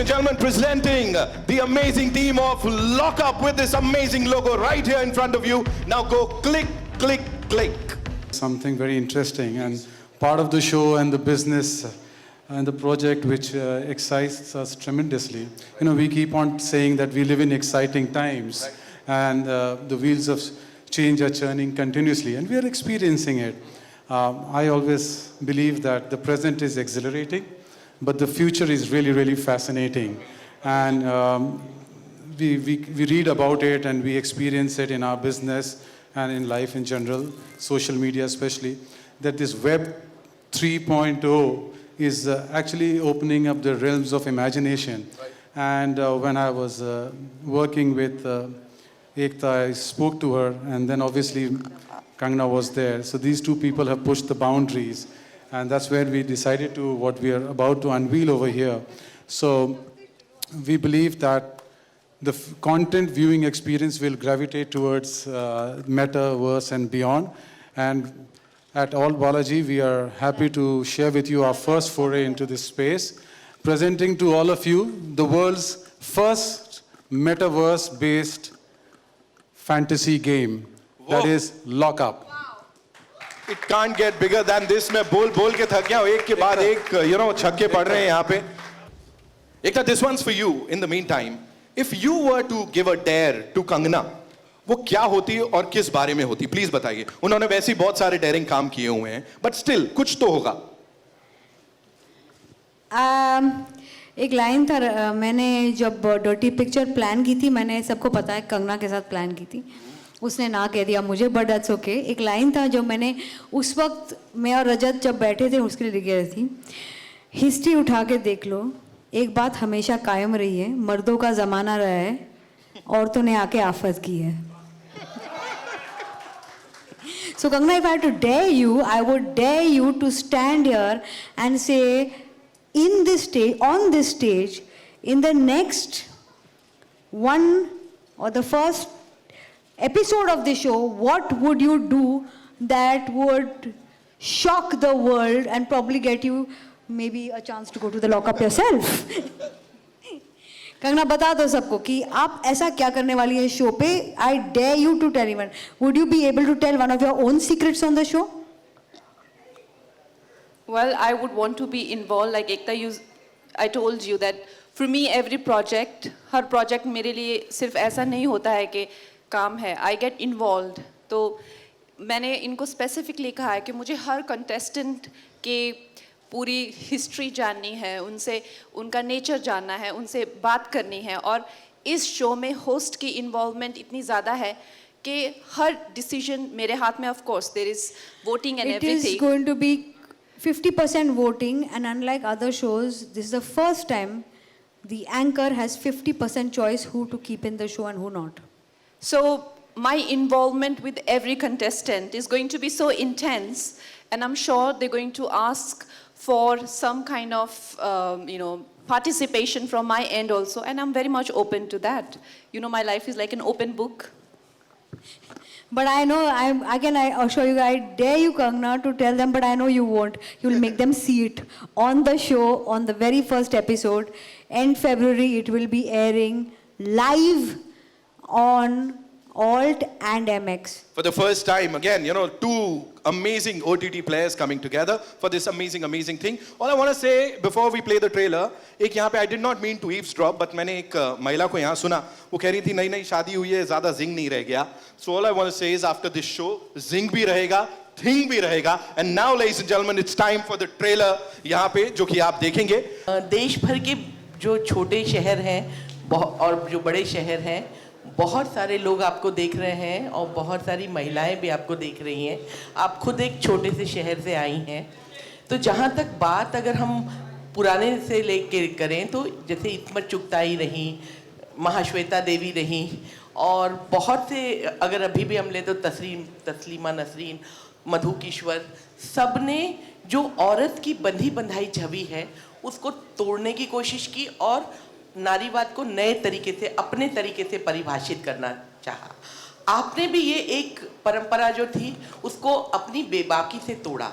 Gentlemen, presenting the amazing team of Lock Up with this amazing logo right here in front of you. Now go click, click, click. Something very interesting and part of the show and the business and the project which excites us tremendously. You know, we keep on saying that we live in exciting times, and the wheels of change are churning continuously, and we are experiencing it. I always believe that the present is exhilarating, but the future is really, really fascinating. And we read about it and we experience it in our business and in life in general, social media especially, that this Web 3.0 is actually opening up the realms of imagination. Right. And when I was working with Ekta, I spoke to her, and then obviously Kangna was there. So these two people have pushed the boundaries, and that's where we decided to what we are about to unveil over here. So we believe that the content viewing experience will gravitate towards metaverse and beyond. And at All Balaji, we are happy to share with you our first foray into this space, presenting to all of you the world's first metaverse-based fantasy game. Whoa. That is Lock Up. Wow. It can't get bigger than this. मैं बोल के थक गया हूँ, एक के बाद एक, छक्के पड़ रहे हैं यहाँ पे. Ekta, this one's for you. In the meantime, if you were to give a dare to Kangna, वो क्या होती और किस बारे में होती, प्लीज बताइए. उन्होंने वैसे ही बहुत सारे डेयरिंग काम किए हुए हैं, बट स्टिल कुछ तो होगा. एक लाइन था, मैंने जब डर्टी पिक्चर प्लान की थी, मैंने सबको पता है कंगना के साथ प्लान की थी, उसने ना कह दिया मुझे, बट दैट्स ओके. एक लाइन था जो मैंने उस वक्त, मैं और रजत जब बैठे थे उसके लिए लिख रही थी. हिस्ट्री उठा के देख लो, एक बात हमेशा कायम रही है, मर्दों का ज़माना रहा है, औरतों ने आके आफत की है. So Kangna, if I had to dare you, I would dare you to stand here and say, in this stage, on this stage, in the next one or the first episode of the show, what would you do that would shock the world and probably get you maybe a chance to go to the lockup yourself? Kangana बता दो सबको कि आप ऐसा क्या करने वाली है शो पे. I dare you to tell even. Would you be able to tell one of your own secrets on the show? Well, I would want to be involved. Like Ekta, I told you that for me, every project, her project मेरे लिए सिर्फ ऐसा नहीं होता है कि काम है. I get involved. तो मैंने इनको specifically कहा है कि मुझे हर contestant के पूरी हिस्ट्री जाननी है, उनसे उनका नेचर जानना है, उनसे बात करनी है. और इस शो में होस्ट की इन्वॉल्वमेंट इतनी ज़्यादा है कि हर डिसीजन मेरे हाथ में. Of course there is voting and everything. It is going to be 50% voting, and unlike other shows, this is the first time the anchor has 50% choice who to keep in the show and who not. So my involvement with every contestant is going to be so intense, and I'm sure they're going to ask for some kind of participation from my end also, and I'm very much open to that. My life is like an open book. But I know, I assure you, I dare you, Kangna, to tell them, but I know you won't. You'll make them see it on the show, on the very first episode. End February, it will be airing live on Alt and MX. For the first time, again, two amazing OTT players coming together for this amazing thing. All I want to say before we play the trailer, एक यहाँ पे I did not mean to eavesdrop, but मैंने एक महिला को यहाँ सुना, वो कह रही थी नई शादी हुई है, ज़्यादा जिंग नहीं रह गया. So all I want to say is after this show, जिंग भी रहेगा, थिंग भी रहेगा. And now, ladies and gentlemen, it's time for the trailer यहाँ पे जो कि आप देखेंगे. देश भर के जो छोटे शहर हैं और जो बड़े शहर हैं, बहुत सारे लोग आपको देख रहे हैं और बहुत सारी महिलाएं भी आपको देख रही हैं. आप खुद एक छोटे से शहर से आई हैं. तो जहाँ तक बात अगर हम पुराने से लेके करें तो जैसे इस्मत चुगताई रही, महाश्वेता देवी रही, और बहुत से अगर अभी भी हम ले तो तस्लीमा नसरीन, मधु किश्वर, सब ने जो औरत की बंधी बंधाई छवि है उसको तोड़ने की कोशिश की और नारीवाद को नए तरीके से, अपने तरीके से परिभाषित करना चाहा. आपने भी ये एक परंपरा जो थी उसको अपनी बेबाकी से तोड़ा.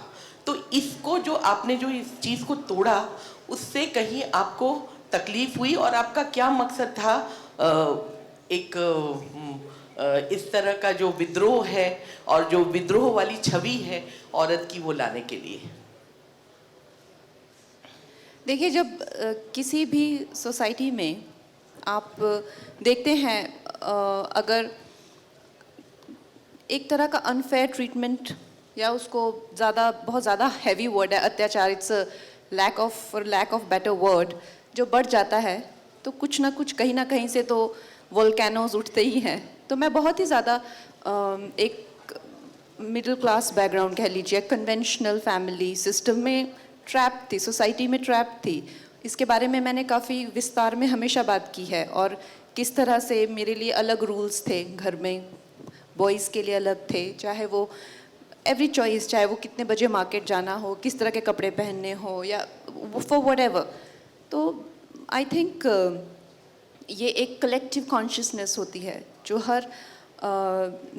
तो इसको जो आपने जो इस चीज़ को तोड़ा, उससे कहीं आपको तकलीफ हुई और आपका क्या मकसद था इस तरह का जो विद्रोह है और जो विद्रोह वाली छवि है औरत की वो लाने के लिए? देखिए, जब किसी भी सोसाइटी में आप देखते हैं, अगर एक तरह का अनफेयर ट्रीटमेंट या उसको बहुत ज़्यादा हैवी वर्ड है अत्याचार, it's lack of better word, जो बढ़ जाता है तो कुछ ना कुछ कहीं ना कहीं से तो वोल्केनोज उठते ही हैं। तो मैं बहुत ही ज़्यादा एक मिडिल क्लास बैकग्राउंड कह लीजिए, कन्वेंशनल फैमिली सिस्टम में ट्रैप थी, सोसाइटी में ट्रैप थी। इसके बारे में मैंने काफ़ी विस्तार में हमेशा बात की है, और किस तरह से मेरे लिए अलग रूल्स थे घर में, बॉयज़ के लिए अलग थे, चाहे वो एवरी चॉइस, चाहे वो कितने बजे मार्केट जाना हो, किस तरह के कपड़े पहनने हो, या फॉर व्हाटएवर। तो आई थिंक ये एक कलेक्टिव कॉन्शियसनेस होती है जो हर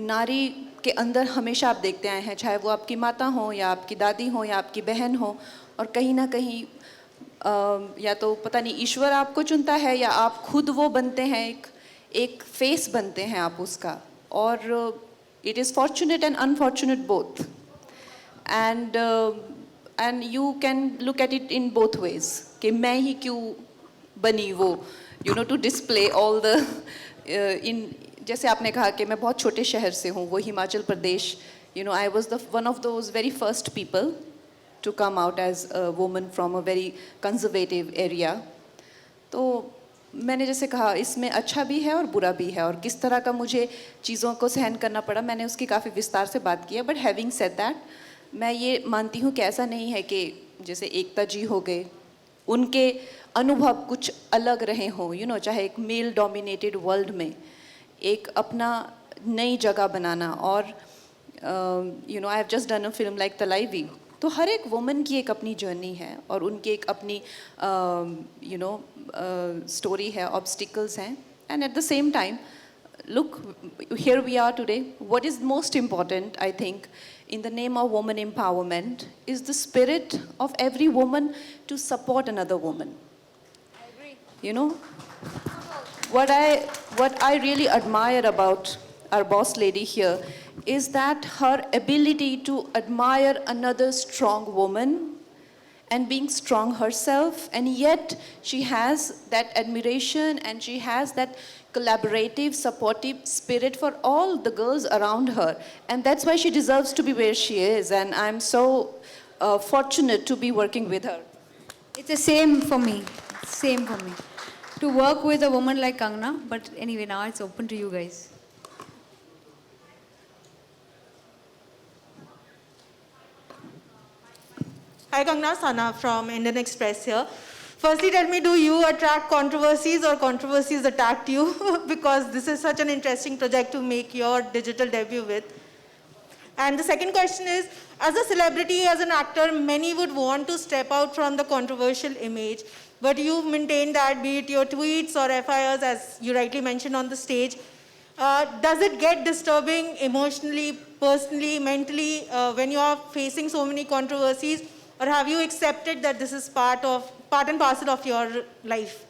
नारी के अंदर हमेशा आप देखते आए हैं, चाहे वो आपकी माता हो या आपकी दादी हो या आपकी बहन हो। और कहीं ना कहीं या तो पता नहीं ईश्वर आपको चुनता है या आप खुद वो बनते हैं, एक फेस बनते हैं आप उसका। और it is fortunate and unfortunate both, and you can look at it in both ways कि मैं ही क्यों बनी वो, to display all the in. जैसे आपने कहा कि मैं बहुत छोटे शहर से हूँ, वो Himachal Pradesh, I was one of those very first people to come out as a woman from a very conservative area. तो मैंने जैसे कहा, इसमें अच्छा भी है और बुरा भी है, और किस तरह का मुझे चीज़ों को सहन करना पड़ा, मैंने उसकी काफ़ी विस्तार से बात की है। बट हैविंग सेड दैट, मैं ये मानती हूँ कि ऐसा नहीं है कि जैसे एकता जी हो गए, उनके अनुभव कुछ अलग रहे हों, चाहे एक मेल डोमिनेटेड वर्ल्ड में एक अपना नई जगह बनाना। और I have just done a film like Thalaivii. तो हर एक वुमन की एक अपनी जर्नी है और उनकी एक अपनी स्टोरी है, ऑब्स्टिकल्स हैं। And at the same time, look, here we are today. What is most important, I think, in the name of woman empowerment is the spirit of every woman to support another woman. I agree. What I really admire about our boss lady here is that her ability to admire another strong woman and being strong herself, and yet she has that admiration and she has that collaborative, supportive spirit for all the girls around her, and that's why she deserves to be where she is, and I'm so fortunate to be working with her. It's the same for me. Same for me. To work with a woman like Kangna, but anyway, now it's open to you guys. Hi Kangna, Sana from Indian Express here. Firstly, tell me, do you attract controversies or controversies attract you? Because this is such an interesting project to make your digital debut with. And the second question is, as a celebrity, as an actor, many would want to step out from the controversial image, but you maintain that, be it your tweets or FIRs, as you rightly mentioned on the stage. Does it get disturbing emotionally, personally, mentally, when you are facing so many controversies? Or have you accepted that this is part and parcel of your life?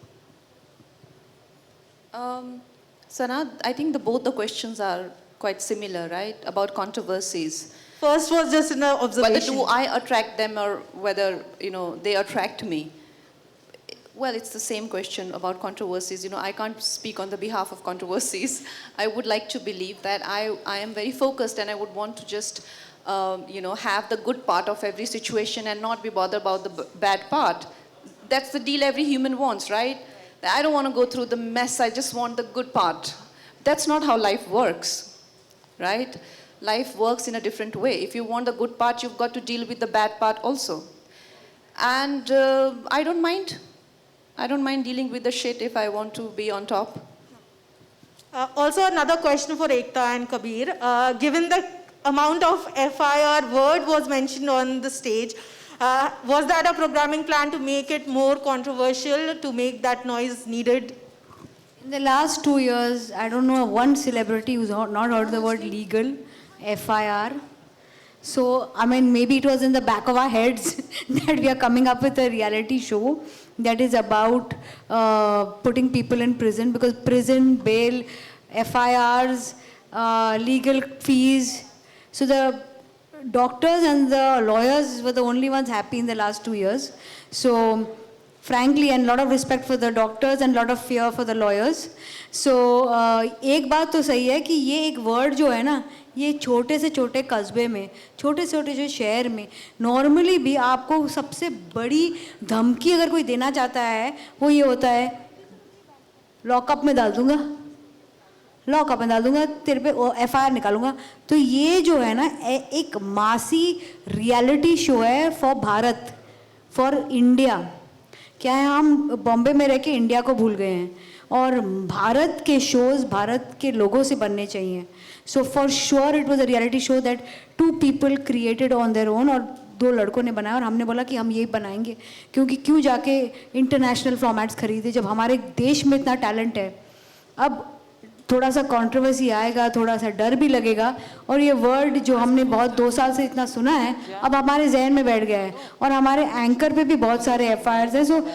Sana, I think both the questions are quite similar, right? About controversies. First was just an observation. Whether do I attract them or whether, they attract me. Well, it's the same question about controversies. I can't speak on the behalf of controversies. I would like to believe that I am very focused and I would want to just have the good part of every situation and not be bothered about the bad part. That's the deal every human wants, right? I don't want to go through the mess, I just want the good part. That's not how life works, right? Life works in a different way. If you want the good part, you've got to deal with the bad part also. And I don't mind. I don't mind dealing with the shit if I want to be on top. Also, another question for Ekta and Kabir. Given the amount of FIR word was mentioned on the stage, was that a programming plan to make it more controversial, to make that noise needed? In the last 2 years, I don't know one celebrity who's not heard the word legal, FIR. So, I mean, maybe it was in the back of our heads that we are coming up with a reality show that is about putting people in prison, because prison, bail, FIRs, legal fees. So the doctors and the lawyers were the only ones happy in the last 2 years. So, frankly, and lot of respect for the doctors and lot of fear for the lawyers. So, एक बात तो सही है कि ये एक word जो है ना, ये छोटे से छोटे कस्बे में, छोटे से छोटे जो शहर में नॉर्मली भी आपको सबसे बड़ी धमकी अगर कोई देना चाहता है वो ये होता है, लॉकअप में डाल दूंगा, लॉकअप में डाल दूंगा, तेरे पे FIR निकालूंगा. तो ये जो है ना एक मासी रियलिटी शो है फॉर भारत, फॉर इंडिया. क्या है, हम बॉम्बे में रह के इंडिया को भूल गए हैं और भारत के शोज़ भारत के लोगों से बनने चाहिए. So for sure it was a reality show that 2 people created on their own, और 2 लड़कों ने बनाया और हमने बोला कि हम यही बनाएंगे, क्योंकि क्यों जाके इंटरनेशनल फॉर्मेट्स खरीदे जब हमारे देश में इतना टैलेंट है. अब थोड़ा सा कंट्रोवर्सी आएगा, थोड़ा सा डर भी लगेगा, और ये वर्ड जो हमने बहुत 2 साल से इतना सुना है अब हमारे जहन में बैठ गया है, और हमारे एंकर पे भी बहुत सारे FIRs हैं. सो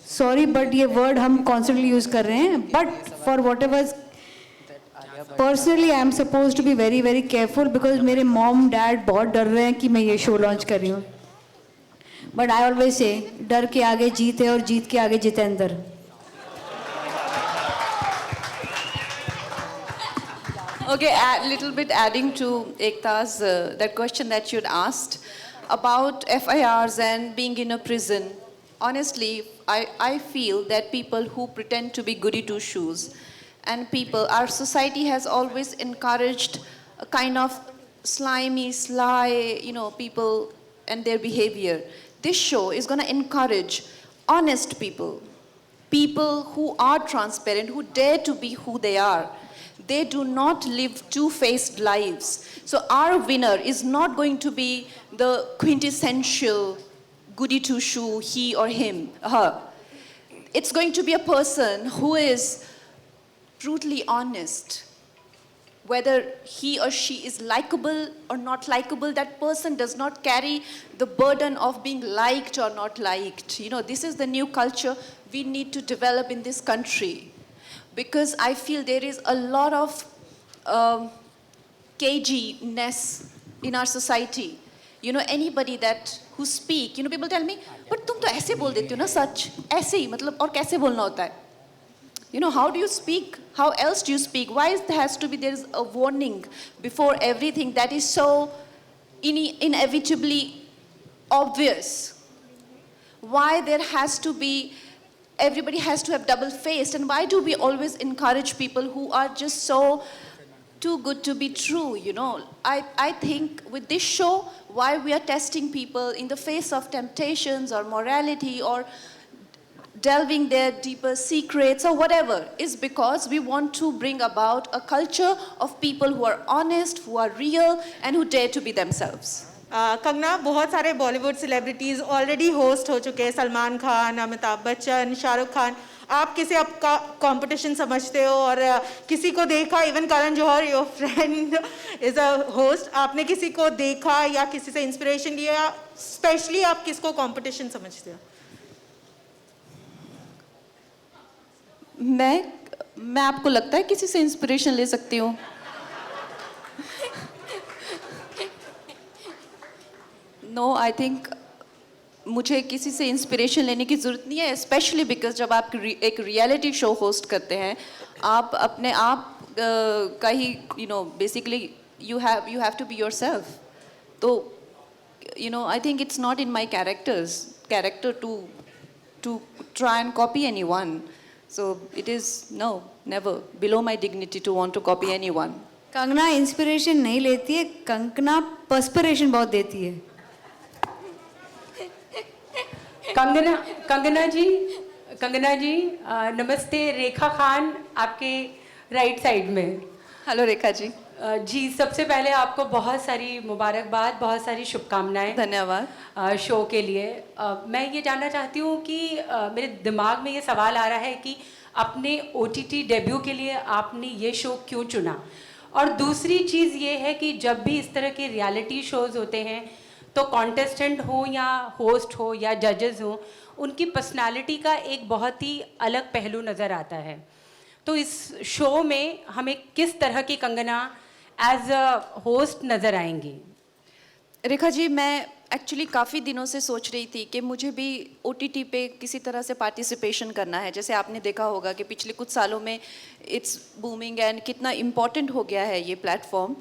सॉरी बट ये वर्ड हम कॉन्स्टेंटली यूज़ कर रहे हैं, but for whatever personally I am suppose to be very very careful, because मेरे मॉम डैड बहुत डर रहे हैं कि मैं ये शो लॉन्च कर रही हूँ. बट आई ऑलवेज से डर के आगे जीत है और जीत के आगे Jitendra. Okay, a little bit adding to Ekta's that question that you'd asked about FIRs and being in a prison. Honestly, I feel that people who pretend to be goody two shoes and people, our society has always encouraged a kind of slimy, sly, people and their behavior. This show is going to encourage honest people, people who are transparent, who dare to be who they are. They do not live two-faced lives. So our winner is not going to be the quintessential goody two-shoe, he or him, her. It's going to be a person who is brutally honest. Whether he or she is likable or not likable, that person does not carry the burden of being liked or not liked. This is the new culture we need to develop in this country. Because I feel there is a lot of caginess in our society. Anybody who speak, people tell me, but तुम तो ऐसे बोल देती हो ना सच, ऐसे ही मतलब और कैसे बोलना होता है? How do you speak? How else do you speak? Why there is a warning before everything that is so inevitably obvious? Why there has to be, everybody has to have double-faced, and why do we always encourage people who are just so too good to be true, I think with this show, why we are testing people in the face of temptations or morality or delving their deeper secrets or whatever, is because we want to bring about a culture of people who are honest, who are real, and who dare to be themselves. Kangana, बहुत सारे Bollywood celebrities already host हो चुके हैं, सलमान खान, अमिताभ बच्चन, शाहरुख खान. आप किसे आपका competition समझते हो? और किसी को देखा, even Karan Johar, your friend is a host, आपने किसी को देखा या किसी से इंस्पिरेशन लिया? स्पेशली आप किसको कंपटीशन समझते हो? मैं आपको लगता है किसी से इंस्पिरेशन ले सकती हूँ? नो, आई थिंक मुझे किसी से इंस्पिरेशन लेने की ज़रूरत नहीं है, स्पेशली बिकॉज जब आप एक रियलिटी शो होस्ट करते हैं, आप अपने आप का ही basically you have to be yourself. तो I think it's not in my character to try and copy anyone. So it is never below my dignity to want to copy anyone. Kangana inspiration नहीं लेती है, Kangana perspiration बहुत देती है. कंगना जी नमस्ते. रेखा खान आपके right side में. हेलो रेखा जी. जी, सबसे पहले आपको बहुत सारी मुबारकबाद, बहुत सारी शुभकामनाएं. धन्यवाद शो के लिए. मैं ये जानना चाहती हूँ कि मेरे दिमाग में ये सवाल आ रहा है कि अपने OTT डेब्यू के लिए आपने ये शो क्यों चुना, और दूसरी चीज़ ये है कि जब भी इस तरह के रियलिटी शोज़ होते हैं तो कॉन्टेस्टेंट हो या होस्ट हो या जजेस हो, उनकी पर्सनालिटी का एक बहुत ही अलग पहलू नज़र आता है। तो इस शो में हमें किस तरह की कंगना एज अ होस्ट नज़र आएंगी? रेखा जी, मैं एक्चुअली काफ़ी दिनों से सोच रही थी कि मुझे भी OTT पे किसी तरह से पार्टिसिपेशन करना है। जैसे आपने देखा होगा कि पिछले कुछ सालों में इट्स बूमिंग एंड कितना इम्पॉर्टेंट हो गया है ये प्लेटफॉर्म।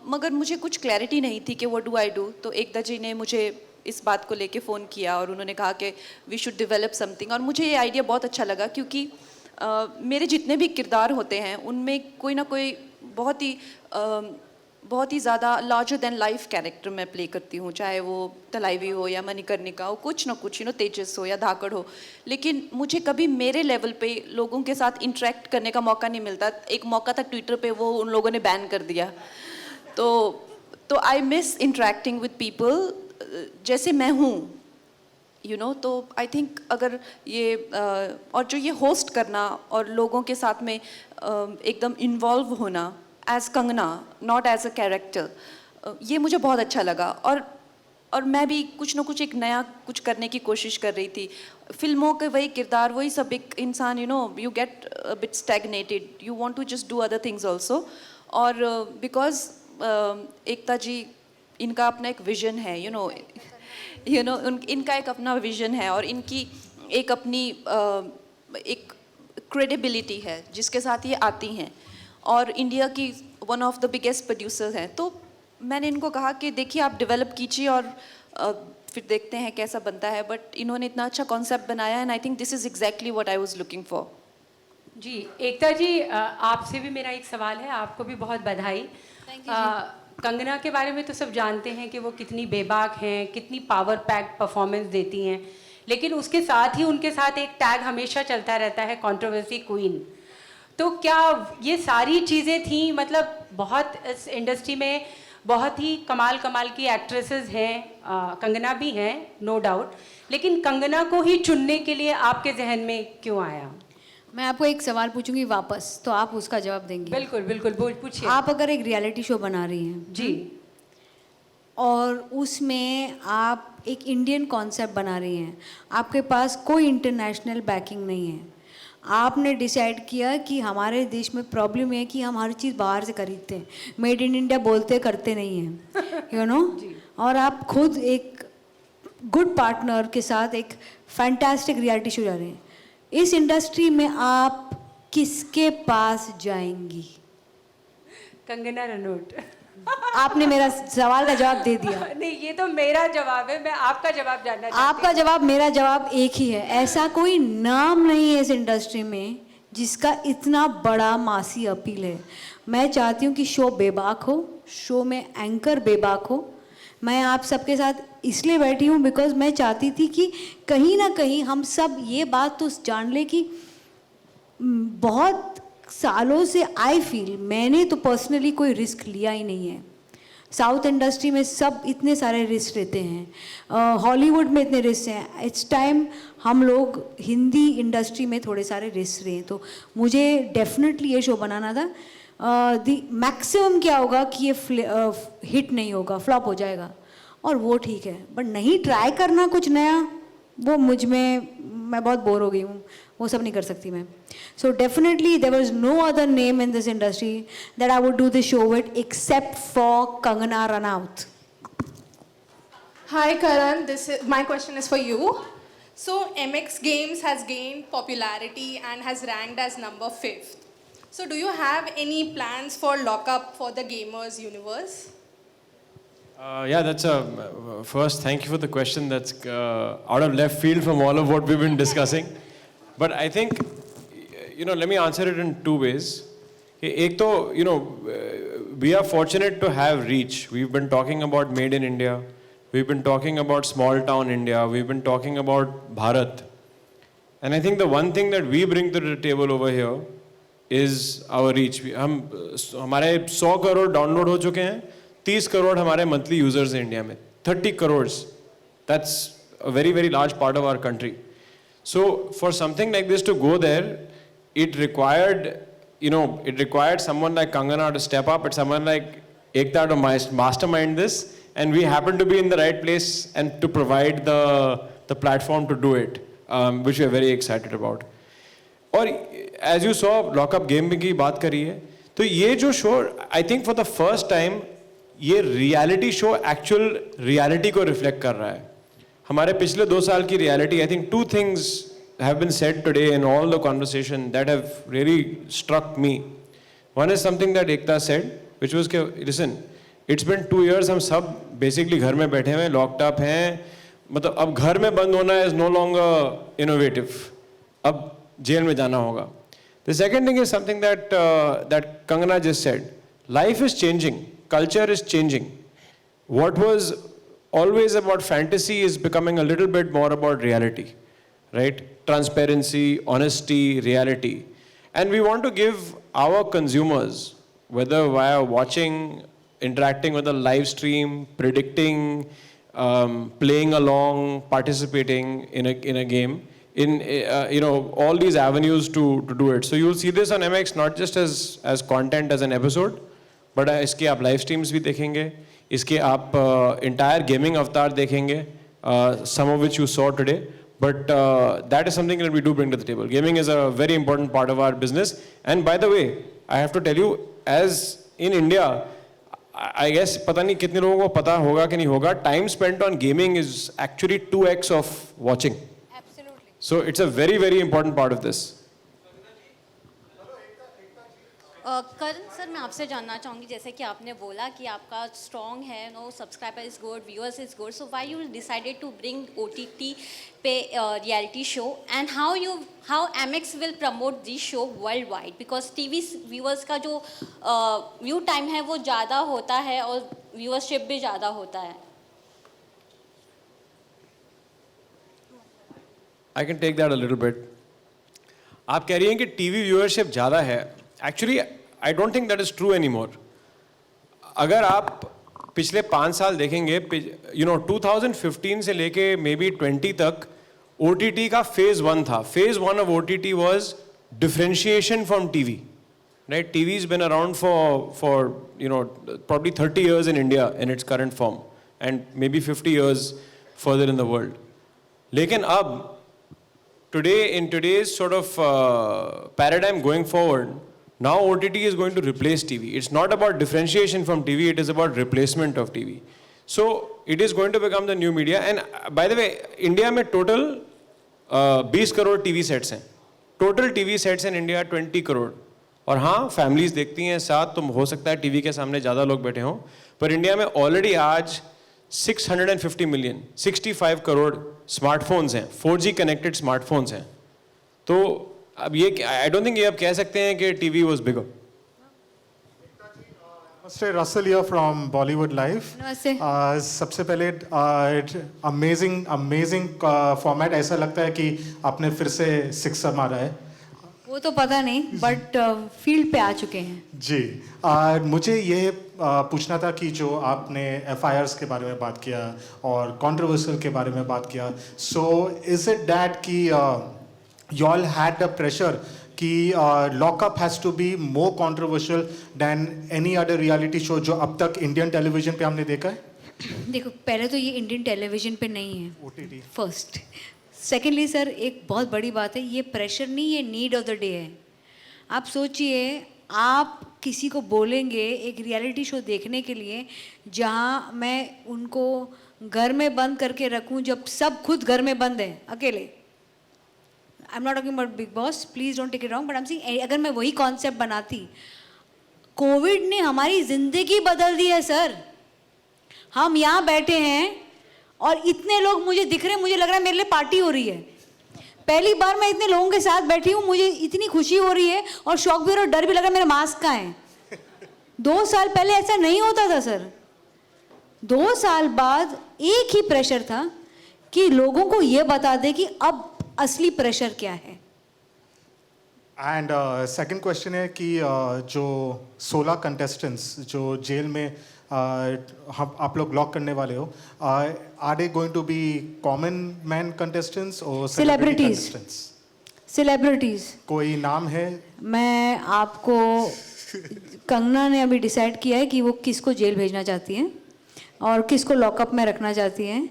मगर मुझे कुछ क्लैरिटी नहीं थी कि व्हाट डू आई डू। तो एकता जी ने मुझे इस बात को लेके फ़ोन किया और उन्होंने कहा कि वी शुड डेवलप समथिंग, और मुझे ये आइडिया बहुत अच्छा लगा क्योंकि मेरे जितने भी किरदार होते हैं उनमें कोई ना कोई बहुत ही ज़्यादा लार्जर देन लाइफ कैरेक्टर मैं प्ले करती हूँ, चाहे वो तलाइवी हो या मणिकर्णिका हो, कुछ ना कुछ तेजस हो या धाकड़ हो। लेकिन मुझे कभी मेरे लेवल पे लोगों के साथ इंटरेक्ट करने का मौका नहीं मिलता। एक मौका था ट्विटर पे, वो उन लोगों ने बैन कर दिया। तो I miss interacting with people जैसे मैं हूँ, तो आई थिंक अगर ये और जो ये होस्ट करना और लोगों के साथ में एकदम इन्वॉल्व होना as Kangana, not as a character, ये मुझे बहुत अच्छा लगा। और मैं भी कुछ ना कुछ एक नया कुछ करने की कोशिश कर रही थी। फिल्मों के वही किरदार, वही सब, एक इंसान you get a bit stagnated, you want to just do other things also. और बिकॉज एकता जी, इनका अपना एक विजन है, इनका एक अपना विजन है और इनकी एक अपनी एक क्रेडिबिलिटी है जिसके साथ ये आती हैं, और इंडिया की one of the biggest producers हैं। तो मैंने इनको कहा कि देखिए आप डेवलप कीजिए और फिर देखते हैं कैसा बनता है। बट इन्होंने इतना अच्छा कॉन्सेप्ट बनाया and I think this is exactly what I was looking for. जी एकता जी, आपसे भी मेरा एक सवाल है। आपको भी बहुत बधाई। कंगना के बारे में तो सब जानते हैं कि वो कितनी बेबाक हैं, कितनी पावर पैक्ड परफॉर्मेंस देती हैं, लेकिन उसके साथ ही उनके साथ एक टैग हमेशा चलता रहता है, कंट्रोवर्सी क्वीन। तो क्या ये सारी चीज़ें थी, मतलब बहुत इस इंडस्ट्री में बहुत ही कमाल की एक्ट्रेसेस हैं, कंगना भी हैं नो डाउट, लेकिन कंगना को ही चुनने के लिए आपके जहन में क्यों आया? मैं आपको एक सवाल पूछूंगी वापस, तो आप उसका जवाब देंगी। बिल्कुल बिल्कुल, पूछिए। आप अगर एक रियलिटी शो बना रही हैं जी, और उसमें आप एक इंडियन कॉन्सेप्ट बना रही हैं, आपके पास कोई इंटरनेशनल बैकिंग नहीं है, आपने डिसाइड किया कि हमारे देश में प्रॉब्लम है कि हम हर चीज़ बाहर से खरीदते हैं, मेड इन इंडिया बोलते करते नहीं हैं, और आप खुद एक गुड पार्टनर के साथ एक फैंटास्टिक रियलिटी शो जा रहे हैं, इस इंडस्ट्री में आप किसके पास जाएंगी? कंगना रनौत। आपने मेरा सवाल का जवाब दे दिया। नहीं, ये तो मेरा जवाब है, मैं आपका जवाब जानना चाहती हूँ। आपका जवाब, मेरा जवाब एक ही है। ऐसा कोई नाम नहीं है इस इंडस्ट्री में जिसका इतना बड़ा मासी अपील है। मैं चाहती हूँ कि शो बेबाक हो, शो में एंकर बेबाक हो। मैं आप सबके साथ इसलिए बैठी हूँ बिकॉज मैं चाहती थी कि कहीं ना कहीं हम सब ये बात तो जान ले कि बहुत सालों से आई फील, मैंने तो पर्सनली कोई रिस्क लिया ही नहीं है। साउथ इंडस्ट्री में सब इतने सारे रिस्क लेते हैं, हॉलीवुड में इतने रिस्क हैं, इट्स टाइम हम लोग हिंदी इंडस्ट्री में थोड़े सारे रिस्क रहे हैं। तो मुझे डेफिनेटली ये शो बनाना था। दी मैक्सिमम क्या होगा कि ये हिट नहीं होगा, फ्लॉप हो जाएगा, और वो ठीक है, बट नहीं ट्राई करना कुछ नया, वो मुझ में, मैं बहुत बोर हो गई हूँ, वो सब नहीं कर सकती मैं। So definitely there was no other name in this industry that I would do this show with except for Kangana Ranaut. Hi Karan, my question is for you. So MX Games has gained popularity and has ranked as number 5th. So do you have any plans for lockup for the gamers universe? Yeah, that's first, thank you for the question. That's out of left field from all of what we've been discussing. But I think, let me answer it in two ways. Ek to, we are fortunate to have reach. We've been talking about Made in India. We've been talking about small town India. We've been talking about Bharat. And I think the one thing that we bring to the table over here is our reach. हमारे 100 crore download हो चुके हैं, 30 करोड़ हमारे monthly users हैं India में, 30 crore. That's a very, very large part of our country. So for something like this to go there, it required you know, it required someone like Kangana to step up, and someone like Ekta to mastermind this, and we happened to be in the right place and to provide the platform to do it, which we are very excited about. और as you saw, lockup game की बात करी है, तो ये जो show, I think for the first time ये reality show actual reality को रिफ्लेक्ट कर रहा है. हमारे पिछले 2 साल की reality, I think 2 things have been said today in all the conversation that have really struck me. One is something that Ekta said, which was कि listen, it's been 2 years, हम सब basically घर में बैठे हुए, locked up हैं, मतलब अब घर में बंद होना is no longer innovative. अब जेल में जाना होगा. The second thing is something that that Kangana just said. Life is changing, culture is changing. What was always about fantasy is becoming a little bit more about reality, right? Transparency, honesty, reality. And we want to give our consumers, whether via watching, interacting with a live stream, predicting, playing along, participating in a game, in you know, all these avenues to do it. So you'll see this on MX not just as content as an episode, but इसके आप live streams भी देखेंगे, इसके आप entire gaming avatar देखेंगे, some of which you saw today. But that is something that we do bring to the table. Gaming is a very important part of our business. And by the way, I have to tell you, as in India, I guess पता नहीं कितने लोगों को पता होगा कि नहीं होगा, time spent on gaming is actually 2x of watching. Absolutely. So it's a very, very important part of this. Karan sir, मैं आपसे जानना चाहूँगी, जैसे कि आपने बोला कि आपका स्ट्रॉन्ग है, no subscriber is good, viewers is good, so why you decided to bring OTT पे reality show, and how MX will promote this show world wide, because TV viewers का जो व्यू टाइम है वो ज़्यादा होता है और व्यूअरशिप भी ज़्यादा होता है. I can take that a little bit. आप कह रही हैं कि TV व्यूअरशिप ज़्यादा है. Actually, I don't think that is true anymore. अगर आप पिछले 5 साल देखेंगे, you know, 2015 से लेके maybe 20 तक OTT का phase 1 था. Phase 1 of OTT was differentiation from TV. Right? TV's been around for you know, probably 30 years in India in its current form, and maybe 50 years further in the world. लेकिन अब today, in today's sort of paradigm going forward, now OTT is going to replace TV. It's not about differentiation from TV, it is about replacement of TV. So it is going to become the new media. And by the way, India में total 20 crore TV sets हैं. Total TV sets in India 20 crore. और हाँ, families देखती हैं साथ, तो हो सकता है TV के सामने ज़्यादा लोग बैठे हों. पर इंडिया में already आज 650 million, 65 करोड़ स्मार्टफोन्स हैं, 4G कनेक्टेड स्मार्टफोन्स हैं. तो अब ये, आई डोंट थिंक ये आप कह सकते हैं कि टीवी वाज बिगर. नमस्ते, Russell here from Bollywood live. नमस्ते. सबसे पहले अमेजिंग फॉर्मेट. ऐसा लगता है कि आपने फिर से सिक्सर मारा है. वो तो पता नहीं, बट फील्ड पे आ चुके हैं जी. मुझे ये पूछना था कि जो आपने FIRs के बारे में बात किया और कंट्रोवर्शियल के बारे में बात किया, सो इज इट दैट कि you all had the pressure कि lockup has to be more controversial than any other reality show जो अब तक इंडियन टेलीविजन पे हमने देखा है? देखो, पहले तो ये इंडियन टेलीविजन पे नहीं है, OTT. फर्स्ट. सेकेंडली सर, एक बहुत बड़ी बात है, ये प्रेशर नहीं, ये नीड ऑफ द डे है. आप सोचिए, आप किसी को बोलेंगे एक रियलिटी शो देखने के लिए जहाँ मैं उनको घर में बंद करके रखूँ, जब सब खुद घर में बंद हैं अकेले. I am not talking about Bigg Boss, please don't take it wrong, but I am saying अगर मैं वही कॉन्सेप्ट बनाती, कोविड ने हमारी जिंदगी बदल दी है सर. हम यहाँ बैठे हैं और इतने लोग मुझे दिख रहे हैं, मुझे लग रहा है मेरे लिए पार्टी हो रही है. पहली बार मैं इतने लोगों के साथ बैठी हूँ, मुझे इतनी खुशी हो रही है और शौक भी हो रहा है, डर भी लग रहा है मेरा मास्क कहाँ है. 2 साल पहले ऐसा नहीं होता था सर. 2 साल बाद एक ही प्रेशर था कि लोगों को ये बता दे कि अब असली प्रेशर क्या है. एंड सेकंड क्वेश्चन है कि जो 16 कंटेस्टेंट्स जो जेल में आप लोग लॉक करने वाले हो, are they going to be common man contestants और Celebrities. कंटेस्टेंट्स? सेलिब्रिटीज कोई नाम है? मैं आपको कंगना ने अभी डिसाइड किया है कि वो किसको जेल भेजना चाहती हैं और किसको लॉकअप में रखना चाहती हैं।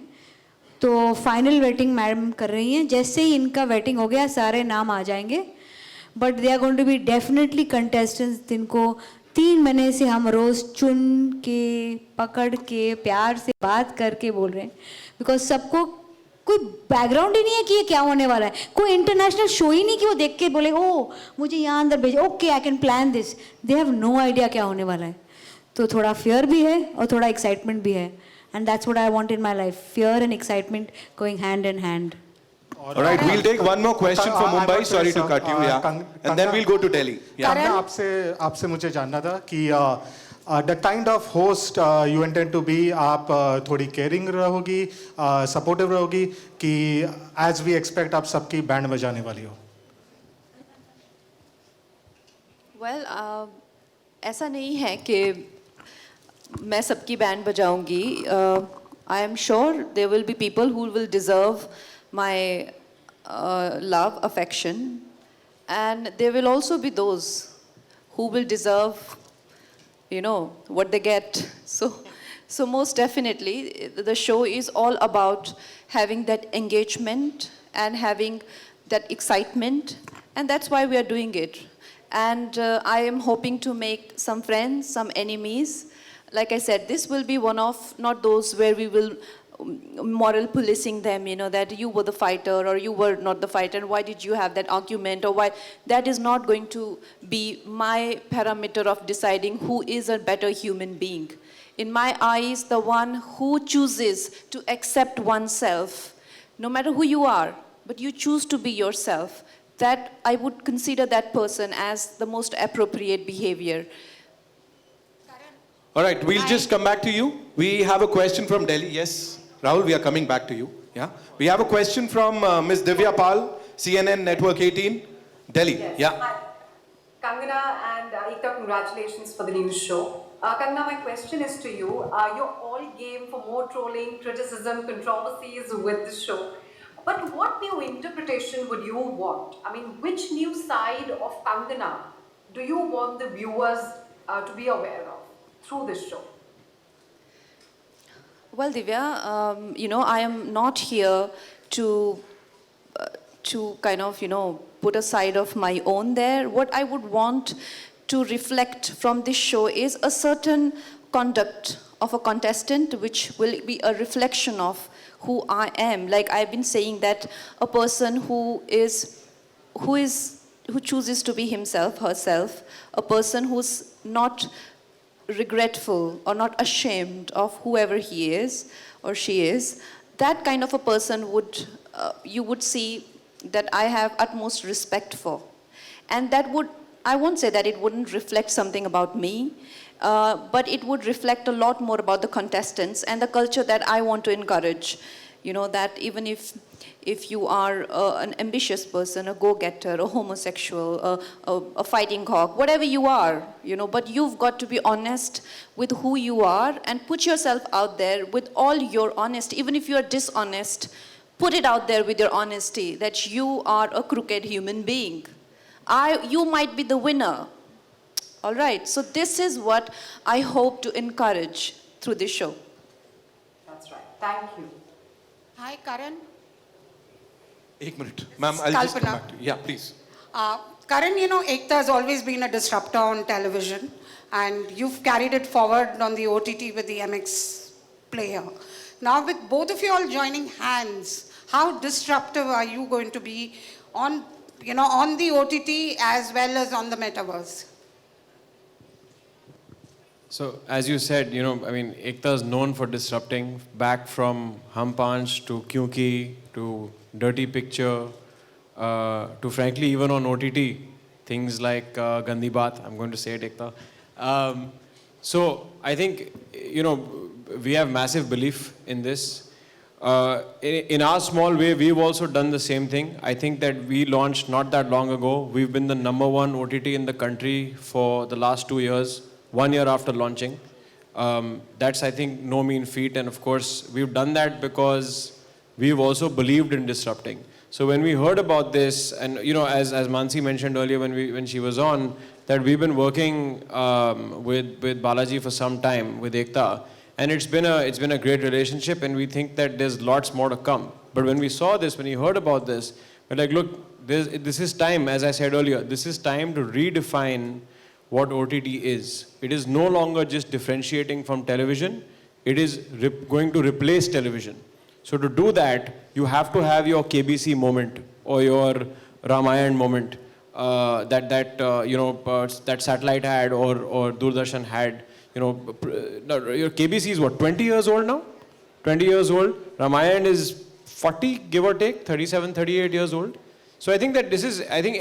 तो फाइनल वेटिंग मैडम कर रही हैं। जैसे ही इनका वेटिंग हो गया सारे नाम आ जाएंगे, but they are going to be definitely contestants जिनको 3 महीने से हम रोज़ चुन के पकड़ के प्यार से बात करके बोल रहे हैं, बिकॉज सबको कोई बैकग्राउंड ही नहीं है कि ये क्या होने वाला है। कोई इंटरनेशनल शो ही नहीं कि वो देख के बोले ओ मुझे यहाँ अंदर भेजो, okay I can plan this. They have no idea क्या होने वाला है। तो थोड़ा फियर भी है और थोड़ा एक्साइटमेंट भी है, and that's what I want in my life, fear and excitement going hand in hand. All right, we'll take one more question from Mumbai. Sorry to cut you, yeah. And then we'll go to Delhi. Yeah. आपसे मुझे जानना था कि the kind of host you intend to be, आप थोड़ी caring रहोगी, supportive रहोगी, कि एज वी एक्सपेक्ट आप सबकी बैंड बजाने वाली हो? Well, ऐसा नहीं है कि मैं सबकी band बजाऊंगी. I am sure there will be people who will deserve my love, affection, and there will also be those who will deserve, you know, what they get. So most definitely, the show is all about having that engagement and having that excitement, and that's why we are doing it. And I am hoping to make some friends, some enemies. Like I said, this will be one of, not those where we will moral policing them, you know, that you were the fighter or you were not the fighter, and why did you have that argument, or why. That is not going to be my parameter of deciding who is a better human being. In my eyes, the one who chooses to accept oneself, no matter who you are, but you choose to be yourself, that I would consider that person as the most appropriate behavior. All right, we'll just come back to you. We have a question from Delhi. Yes, Rahul, we are coming back to you. Yeah, we have a question from Ms. Divya Pal, CNN Network 18, Delhi. Yes. Yeah. Hi. Kangana and Ekta, congratulations for the new show. Kangana, my question is to you. You're all game for more trolling, criticism, controversies with the show. But what new interpretation would you want? I mean, which new side of Kangana do you want the viewers to be aware of through this show? Well, Divya, you know, I am not here to kind of, you know, put a side of my own there. What I would want to reflect from this show is a certain conduct of a contestant which will be a reflection of who I am. Like I've been saying, that a person who chooses to be himself, herself, a person who's not regretful or not ashamed of whoever he is or she is, that kind of a person would, you would see that I have utmost respect for. And that would, I won't say that it wouldn't reflect something about me, but it would reflect a lot more about the contestants and the culture that I want to encourage. You know, that even if you are an ambitious person, a go-getter, a homosexual, a fighting cock, whatever you are, you know, but you've got to be honest with who you are and put yourself out there with all your honesty. Even if you are dishonest, put it out there with your honesty that you are a crooked human being. You might be the winner. All right, so this is what I hope to encourage through this show. That's right. Thank you. Hi, Karan. 1 minute. Ma'am, I'll just come back to you. Yeah, please. Karan, you know, Ekta has always been a disruptor on television, and you've carried it forward on the OTT with the MX player. Now, with both of you all joining hands, how disruptive are you going to be on, you know, on the OTT as well as on the metaverse? So, as you said, you know, I mean, Ekta is known for disrupting, back from Hum Panch to Kyunki to Dirty Picture to, frankly, even on OTT, things like Gandhi Baat. I'm going to say it, Ekta. So, I think, you know, we have massive belief in this. In our small way, we've also done the same thing. I think that we launched not that long ago. We've been the #1 OTT in the country for the last 2 years. 1 year after launching. That's, I think, no mean feat. And of course, we've done that because we've also believed in disrupting. So when we heard about this, and you know, as Mansi mentioned earlier when she was on, that we've been working with Balaji for some time, with Ekta, and it's been a great relationship, and we think that there's lots more to come. But when we saw this, when we heard about this, we're like, look, this is time, as I said earlier, this is time to redefine what OTT is. It is no longer just differentiating from television, it is going to replace television. So to do that, you have to have your KBC moment or your Ramayan moment that satellite had or Doordarshan had. You know, your KBC is what, 20 years old now? 20 years old. Ramayan is 40, give or take, 37, 38 years old. So I think that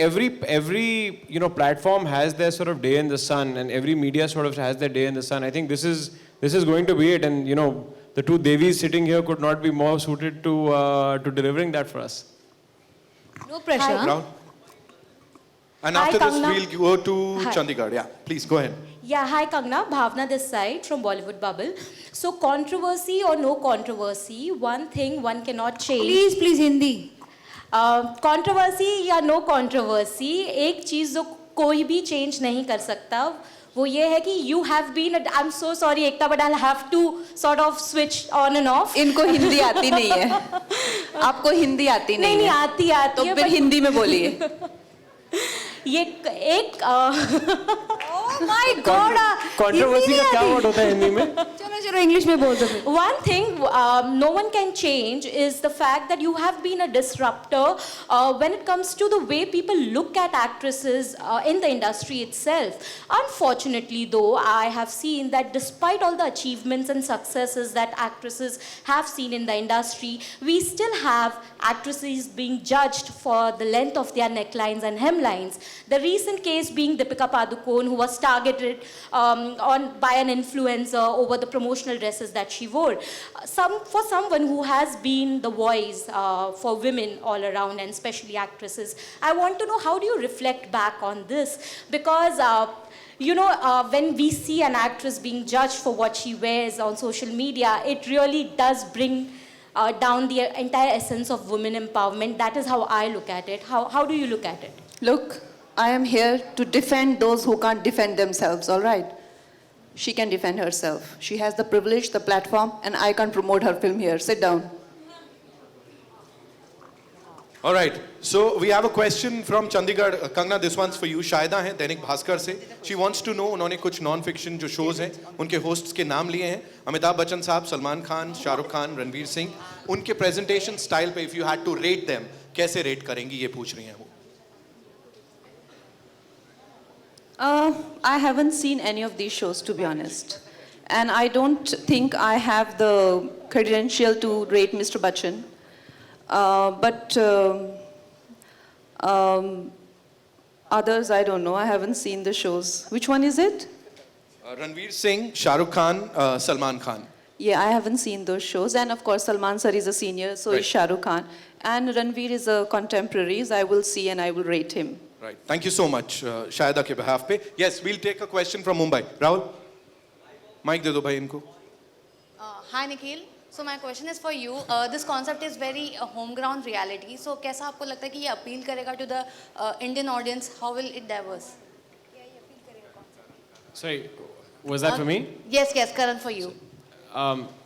every platform has their sort of day in the sun, and every media sort of has their day in the sun. I think this is going to be it, and you know, the two Devis sitting here could not be more suited to delivering that for us. No pressure. And after this, we'll go to Chandigarh. Yeah, please go ahead. Yeah, hi Kangna, Bhavna this side from Bollywood Bubble. So controversy or no controversy, one thing one cannot change. Please Hindi. Controversy या no controversy, एक चीज़ जो कोई भी change नहीं कर सकता, वो ये है कि you have been, I'm so sorry Ekta, but I'll have to sort of switch on and off. इनको हिंदी आती नहीं है. आपको हिंदी आती नहीं है. नहीं आती तो फिर हिंदी में बोलिए. ये एक oh my god, कंट्रोवर्सी का क्या वर्ड होता है हिंदी में? चलो इंग्लिश में बोल दो. One thing no one can change is the fact that you have been a disruptor when it comes to the way people look at actresses in the industry itself. Unfortunately though, I have seen that despite all the achievements and successes that actresses have seen in the industry, we still have actresses being judged for the length of their necklines and hemlines. The recent case being Deepika Padukone, who was targeted by an influencer over the promotional dresses that she wore. For someone who has been the voice for women all around, and especially actresses, I want to know, how do you reflect back on this? Because when we see an actress being judged for what she wears on social media, it really does bring down the entire essence of women empowerment. That is how I look at it. How do you look at it? Look, I am here to defend those who can't defend themselves, all right? She can defend herself. She has the privilege, the platform, and I can't promote her film here. Sit down. All right. So we have a question from Chandigarh. Kangna, this one's for you. Shahida है दैनिक भास्कर से. She wants to know, उन्होंने कुछ non-fiction जो shows हैं, उनके hosts के नाम लिए हैं. अमिताभ बच्चन साहब, सलमान खान, शाहरुख खान, रणवीर सिंह. उनके presentation style पे, if you had to rate them, कैसे rate करेंगी, ये पूछ रही हैं वो. I haven't seen any of these shows, to be honest. And I don't think I have the credential to rate Mr. Bachchan. But others, I don't know. I haven't seen the shows. Which one is it? Ranveer Singh, Shahrukh Khan, Salman Khan. Yeah, I haven't seen those shows. And of course, Salman sir is a senior, so is Shah Rukh Khan. And Ranveer is a contemporary. I will see and I will rate him. Right. Thank you so much, Shahida ke behalf pe. Yes, we'll take a question from Mumbai. Rahul? Mic de do bhai inko. Hi Nikhil. So my question is for you. This concept is very home ground reality. So कैसा आपको लगता है कि ये appeal करेगा to the Indian audience? How will it diverse? Sorry, was that for me? Yes, Karan, for you.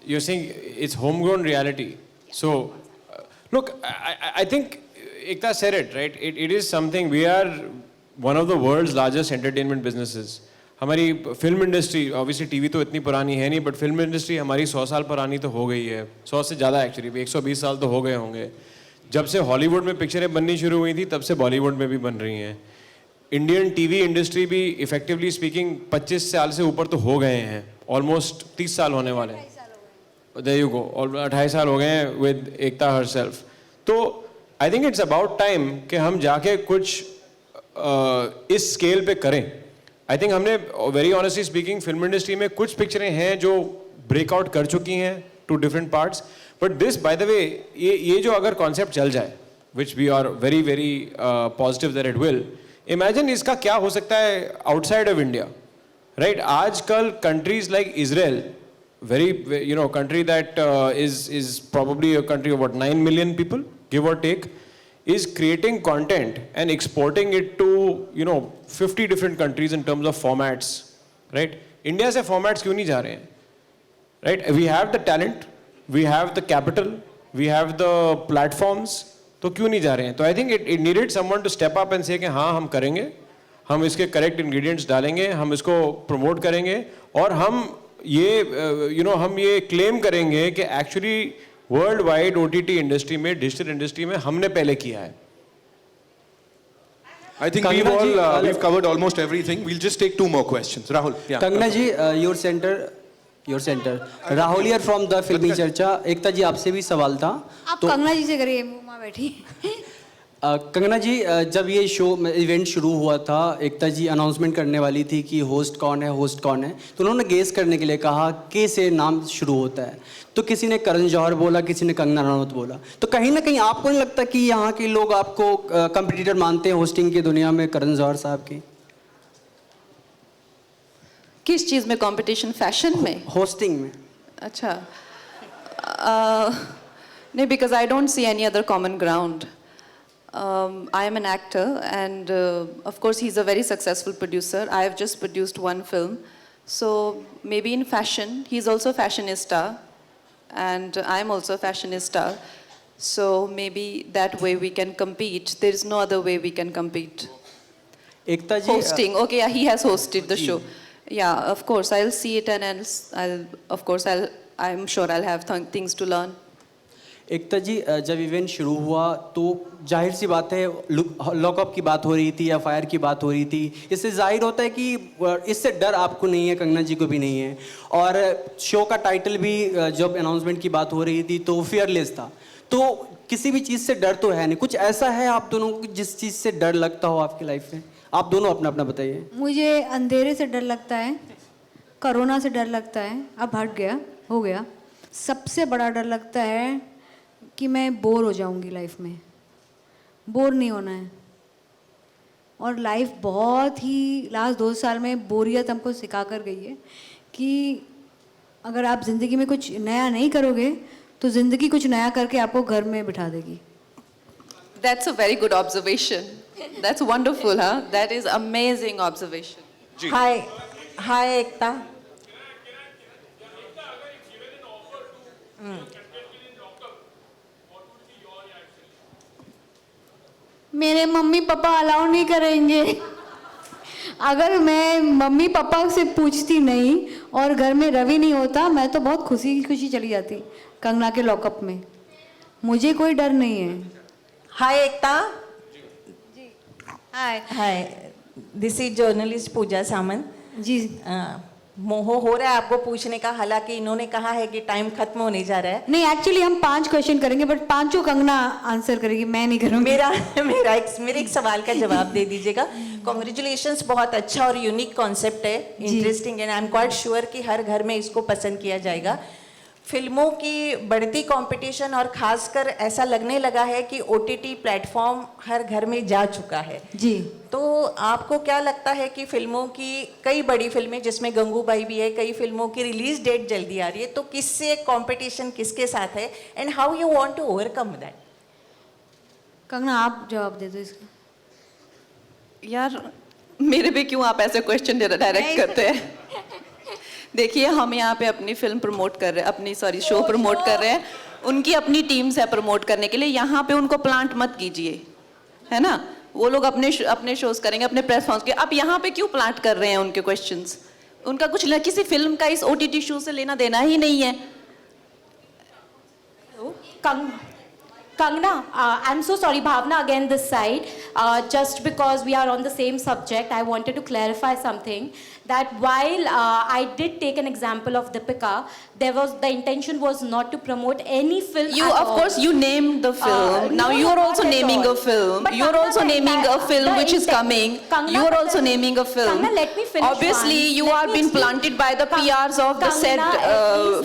You're saying it's homegrown reality. So, look, I think Ekta said it, right? It is something, we are one of the world's largest entertainment businesses. हमारी film industry, obviously TV तो इतनी पुरानी है नहीं, but film industry हमारी 100 साल पुरानी तो हो गई है, 100 से ज़्यादा एक्चुअली, 120 साल तो हो गए होंगे. जब से हॉलीवुड में पिक्चरें बननी शुरू हुई थी, तब से बॉलीवुड में भी बन रही हैं. इंडियन टीवी इंडस्ट्री भी इफेक्टिवली स्पीकिंग 25 साल से ऊपर तो हो गए हैं, ऑलमोस्ट 30 साल होने वाले हैं. There you go, 28 साल हो गए हैं विद एकता हरसेल्फ. तो I think it's about time कि हम जाके कुछ इस स्केल पे करें. आई थिंक हमने very honestly speaking film industry में कुछ पिक्चरें हैं जो ब्रेकआउट कर चुकी हैं to different parts, but this by the way ये जो अगर कॉन्सेप्ट चल जाए, which we are very very positive that it will, imagine इसका क्या हो सकता है आउटसाइड ऑफ इंडिया, राइट? आजकल countries like Israel, country that is probably a country of what, 9 million people, give or take, is creating content and exporting it to 50 different countries in terms of formats, right? India se formats क्यों नहीं जा रहे हैं, right? We have the talent, we have the capital, we have the platforms, तो क्यों नहीं जा रहे हैं? तो I think it needed someone to step up and say कि हाँ हम करेंगे, हम इसके correct ingredients डालेंगे, हम इसको promote करेंगे और हम ये claim करेंगे कि actually world wide OTT industry में, डिजिटल इंडस्ट्री में हमने पहले किया है. I think we've covered almost everything. We'll just take 2 more questions. Rahul. Yeah. Kangana ji, your center. Rahul here from the Filmi Charcha. एकता जी आपसे भी सवाल था. आप कंगना जी से करिए, मुँह बैठी. कंगना जी, जब ये शो इवेंट शुरू हुआ था, एकता जी अनाउंसमेंट करने वाली थी कि होस्ट कौन है, तो उन्होंने गेस करने के लिए कहा के से नाम शुरू होता है. तो किसी ने करण जौहर बोला, किसी ने कंगना रनौत बोला. तो कहीं ना कहीं आपको नहीं लगता कि यहाँ के लोग आपको कंपटीटर मानते हैं होस्टिंग की दुनिया में करण जौहर साहब की? किस चीज़ में कंपटीशन? फैशन में? होस्टिंग में. अच्छा. नहीं, because I don't see any other common ground. I am an actor and of course he's a very successful producer. I have just produced 1 film. So maybe in fashion, he's also a fashionista and I'm also a fashionista. So maybe that way we can compete. There is no other way we can compete. Ekta ji, hosting, okay, yeah, he has hosted the show. Yeah, of course, I'll see it and I'm sure I'll have things to learn. एकता जी, जब event शुरू हुआ तो जाहिर सी बात है lockup की बात हो रही थी, एफआईआर की बात हो रही थी. इससे जाहिर होता है कि इससे डर आपको नहीं है, कंगना जी को भी नहीं है. और शो का टाइटल भी जब अनाउंसमेंट की बात हो रही थी तो फियरलेस था. तो किसी भी चीज़ से डर तो है नहीं. कुछ ऐसा है आप दोनों को जिस चीज़ से डर लगता हो आपकी लाइफ में? आप दोनों अपना अपना बताइए. मुझे अंधेरे से डर लगता है, कोरोना से डर लगता है, अब हट गया, हो गया. सबसे बड़ा डर लगता है कि मैं बोर हो जाऊंगी लाइफ में. बोर नहीं होना है. और लाइफ बहुत ही लास्ट 2 साल में बोरियत हमको सिखा कर गई है कि अगर आप ज़िंदगी में कुछ नया नहीं करोगे तो ज़िंदगी कुछ नया करके आपको घर में बिठा देगी. That's a very good observation. That's wonderful, huh? That is amazing observation. Hi, Ekta. मेरे मम्मी पापा अलाउ नहीं करेंगे. अगर मैं मम्मी पापा से पूछती नहीं और घर में रवि नहीं होता, मैं तो बहुत खुशी चली जाती कंगना के लॉकअप में. मुझे कोई डर नहीं है. हाय एकता. हाय. दिस इज जर्नलिस्ट पूजा सामंत. जी. मोह हो रहा है आपको पूछने का, हालांकि इन्होंने कहा है कि टाइम खत्म होने जा रहा है. नहीं, एक्चुअली हम 5 क्वेश्चन करेंगे बट 5 कंगना आंसर करेगी, मैं नहीं करूँगी. मेरे एक सवाल का जवाब दे दीजिएगा. कॉन्ग्रेचुलेशंस, बहुत अच्छा और यूनिक कॉन्सेप्ट है, interesting and I am quite sure कि हर घर में इसको पसंद किया जाएगा. फिल्मों की बढ़ती कंपटीशन और खासकर ऐसा लगने लगा है कि OTT प्लेटफॉर्म हर घर में जा चुका है. जी. तो आपको क्या लगता है कि फिल्मों की कई बड़ी फिल्में जिसमें गंगूबाई भी है, कई फिल्मों की रिलीज डेट जल्दी आ रही है, तो किससे कंपटीशन किसके साथ है and how you want to overcome that? Kangana आप जवाब दे दो इसका. यार मेरे पे क्यों आप ऐसे क्वेश्चन डायरेक्ट करते हैं? देखिए, हम यहाँ पे अपनी फिल्म प्रमोट कर रहे हैं, शो प्रमोट कर रहे हैं. उनकी अपनी टीम्स है प्रमोट करने के लिए. यहाँ पे उनको प्लांट मत कीजिए, है ना? वो लोग अपने शोज करेंगे, अपने प्लेटफॉर्म्स के. आप यहाँ पे क्यों प्लांट कर रहे हैं उनके क्वेश्चंस? उनका कुछ किसी फिल्म का इस OTT शो से लेना देना ही नहीं है. Kangna, I'm so sorry, Bhavna again this side. Just because we are on the same subject, I wanted to clarify something. That while I did take an example of Deepika, the intention was not to promote any film. Of course, you named the film. Now you are also naming a film. You are also naming a film which is coming. You are also naming a film. Kangna, let me finish. Obviously, you are being planted by the PRs of the said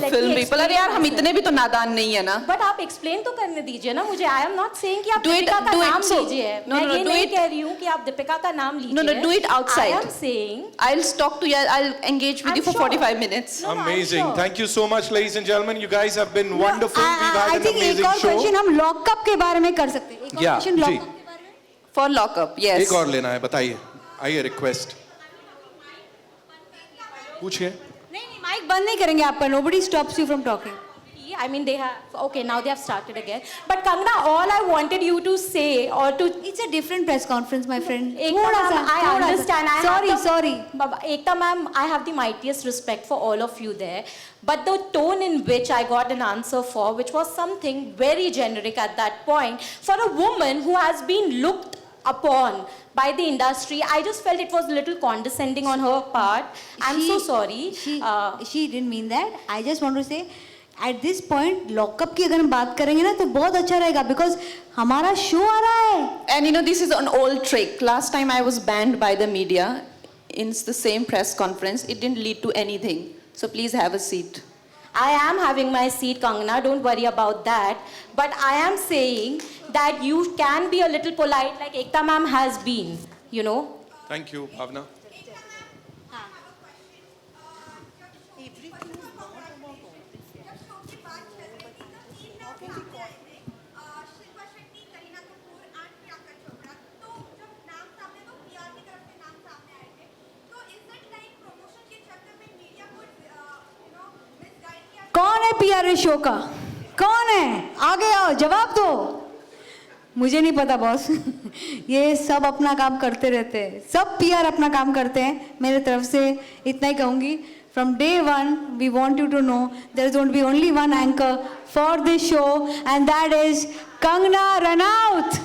film people. अरे यार, हम इतने भी तो नादान नहीं है ना. But आप explain तो करने दीजिए ना. ना मुझे, आई एम नॉट सेइंग कि आप Do it- दीपिका का do it. नाम So- लीजिए, No, मैं no, no, ये do नहीं it- कह रही हूँ कि आप दीपिका का नाम लीजिए. No, do it outside. I am saying. I'll talk to you. I'll engage with you for 45 minutes. Amazing. Thank you so much, ladies and gentlemen. You guys have been wonderful. We've I had an think एक amazing और show. Question हम lockup के बारे में कर सकते हैं. एक और Yeah, क्वेश्चन जी. Lockup For lockup, yes. एक और लेना है, बताइए. आइए, रिक्वेस्ट. पूछिए. नहीं, माइक बंद नहीं करेंगे आपका. Nobody stops you from talking. I mean, they have, okay, now they have started again. But Kangana, all I wanted you to say or to... It's a different press conference, my friend. Ekta ma'am, I understand. Sorry. Ekta ma'am, I have the mightiest respect for all of you there. But the tone in which I got an answer for, which was something very generic at that point, for a woman who has been looked upon by the industry, I just felt it was a little condescending on her part. I'm so sorry. She didn't mean that. I just want to say, at this point, lockup की अगर हम बात करेंगे ना तो बहुत अच्छा रहेगा because हमारा show आ रहा है. And you know, this is an old trick. Last time I was banned by the media in the same press conference. It didn't lead to anything. So please have a seat. I am having my seat, Kangana, don't worry about that. But I am saying that you can be a little polite like Ekta ma'am has been, you know. Thank you, Bhavna. कौन है PR show का? कौन है? आगे आओ, जवाब दो. मुझे नहीं पता बॉस. ये सब अपना काम करते रहते हैं. सब पीआर अपना काम करते हैं. मेरे तरफ से इतना ही कहूंगी. From day one, we want you to know there is going to be only one anchor for this show, and that is Kangana Ranaut.